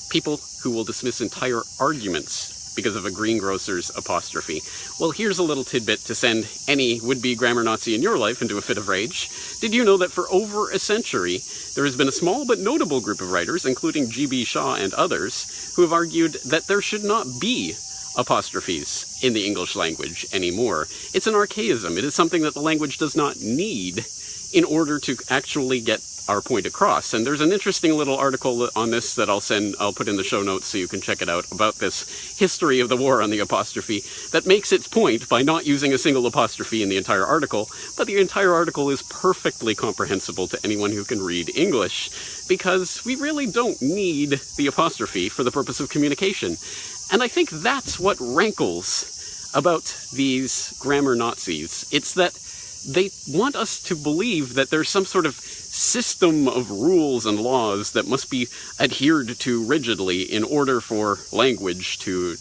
People who will dismiss entire arguments because of a greengrocer's apostrophe. Well, here's a little tidbit to send any would-be grammar Nazi in your life into a fit of rage. Did you know that for over a century, there has been a small but notable group of writers, including G.B. Shaw and others, who have argued that there should not be apostrophes in the English language anymore. It's an archaism. It is something that the language does not need in order to actually get our point across. And there's an interesting little article on this that I'll put in the show notes so you can check it out, about this history of the war on the apostrophe that makes its point by not using a single apostrophe in the entire article, but the entire article is perfectly comprehensible to anyone who can read English, because we really don't need the apostrophe for the purpose of communication. And I think that's what rankles about these grammar Nazis. It's that they want us to believe that there's some sort of system of rules and laws that must be adhered to rigidly in order for language to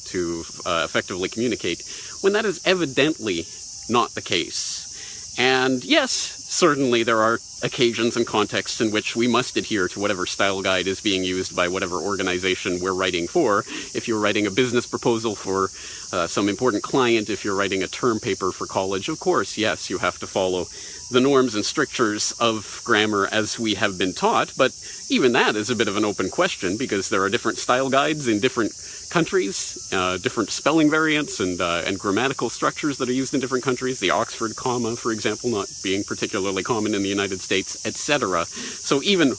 effectively communicate, when that is evidently not the case. And yes, certainly there are occasions and contexts in which we must adhere to whatever style guide is being used by whatever organization we're writing for. If you're writing a business proposal for some important client, if you're writing a term paper for college, of course, yes, you have to follow the norms and strictures of grammar as we have been taught, but even that is a bit of an open question, because there are different style guides in different countries, different spelling variants and grammatical structures that are used in different countries, the Oxford comma, for example, not being particularly common in the United States, etc. So even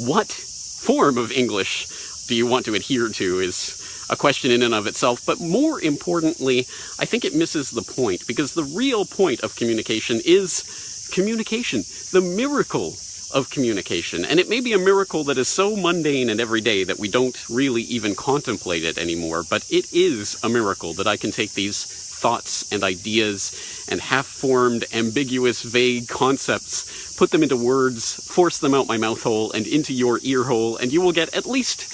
what form of English do you want to adhere to is a question in and of itself, but more importantly, I think it misses the point, because the real point of communication is communication, the miracle of communication. And it may be a miracle that is so mundane and everyday that we don't really even contemplate it anymore, but it is a miracle that I can take these thoughts and ideas and half-formed, ambiguous, vague concepts, put them into words, force them out my mouth hole and into your ear hole, and you will get at least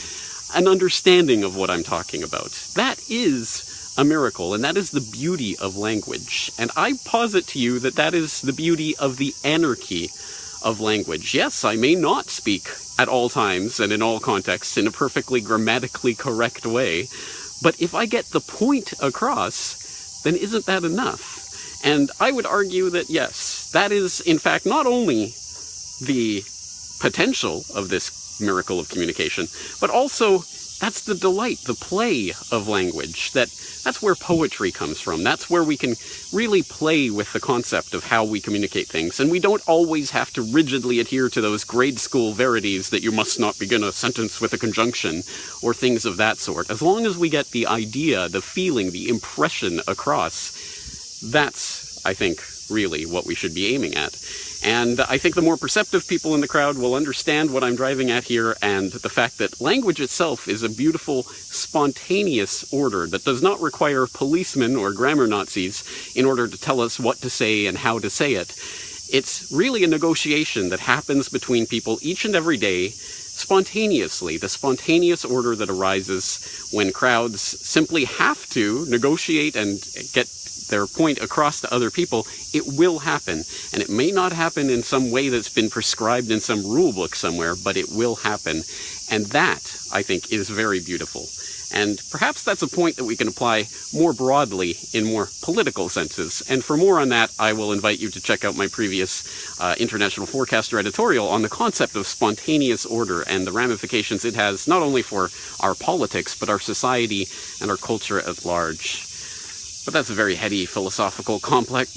an understanding of what I'm talking about. That is a miracle, and that is the beauty of language. And I posit to you that that is the beauty of the anarchy of language. Yes, I may not speak at all times and in all contexts in a perfectly grammatically correct way, but if I get the point across, then isn't that enough? And I would argue that yes, that is in fact not only the potential of this miracle of communication, but also that's the delight, the play of language. That's where poetry comes from. That's where we can really play with the concept of how we communicate things. And we don't always have to rigidly adhere to those grade school verities that you must not begin a sentence with a conjunction or things of that sort. As long as we get the idea, the feeling, the impression across, that's, I think, really what we should be aiming at. And I think the more perceptive people in the crowd will understand what I'm driving at here, and the fact that language itself is a beautiful, spontaneous order that does not require policemen or grammar Nazis in order to tell us what to say and how to say it. It's really a negotiation that happens between people each and every day, spontaneously, the spontaneous order that arises when crowds simply have to negotiate and get their point across to other people. It will happen, and it may not happen in some way that's been prescribed in some rule book somewhere, but it will happen, and that, I think, is very beautiful. And perhaps that's a point that we can apply more broadly in more political senses. And for more on that, I will invite you to check out my previous International Forecaster editorial on the concept of spontaneous order and the ramifications it has not only for our politics, but our society and our culture at large. But that's a very heady, philosophical, complex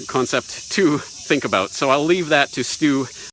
concept to think about, so I'll leave that to stew